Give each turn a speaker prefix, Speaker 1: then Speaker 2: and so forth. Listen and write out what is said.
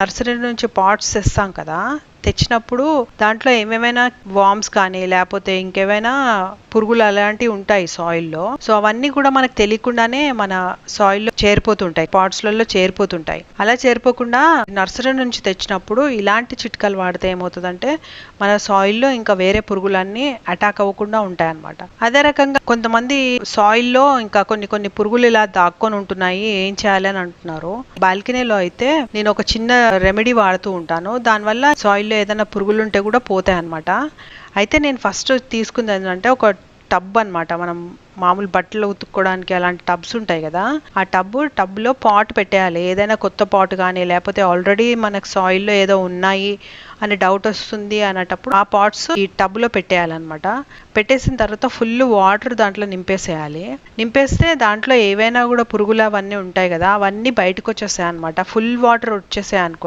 Speaker 1: Nursery నుంచి pots తెస్తాం కదా, తెచ్చినప్పుడు దాంట్లో ఏమేమైనా వామ్స్ కానీ లేకపోతే ఇంకేమైనా పురుగులు అలాంటివి ఉంటాయి సాయిల్లో. సో అవన్నీ కూడా మనకు తెలియకుండానే మన సాయిల్లో చేరిపోతుంటాయి, పాట్స్లలో చేరిపోతుంటాయి. అలా చేరిపోకుండా నర్సరీ నుంచి తెచ్చినప్పుడు ఇలాంటి చిట్కాలు వాడితే ఏమవుతుందంటే మన సాయిల్లో ఇంకా వేరే పురుగులన్నీ అటాక్ అవ్వకుండా ఉంటాయి అన్నమాట. అదే రకంగా కొంతమంది సాయిల్లో ఇంకా కొన్ని కొన్ని పురుగులు ఇలా దాక్కొని ఉంటున్నాయి, ఏం చేయాలని అంటున్నారు. బాల్కనీలో అయితే నేను ఒక చిన్న రెమెడీ వాడుతూ ఉంటాను, దానివల్ల సాయిల్లో ఏదైనా పురుగులు ఉంటే కూడా పోతాయి అన్నమాట. అయితే నేను ఫస్ట్ తీసుకుంది ఏంటంటే ఒక టబ్ అన్నమాట. మనం మామూలు బట్టలు ఉతుక్కోవడానికి అలాంటి టబ్స్ ఉంటాయి కదా, ఆ టబ్లో పాట్ పెట్టేయాలి. ఏదైనా కొత్త పాట్ కానీ లేకపోతే ఆల్రెడీ మనకు సాయిల్లో ఏదో ఉన్నాయి అని డౌట్ వస్తుంది అన్నటప్పుడు ఆ పాట్స్ ఈ టబ్లో పెట్టేయాలన్నమాట. పెట్టేసిన తర్వాత ఫుల్ వాటర్ దాంట్లో నింపేసేయాలి. నింపేస్తే దాంట్లో ఏవైనా కూడా పురుగులు అవన్నీ ఉంటాయి కదా, అవన్నీ బయటకు వచ్చేసాయి అనమాట. ఫుల్ వాటర్ వచ్చేసాయి అనుకో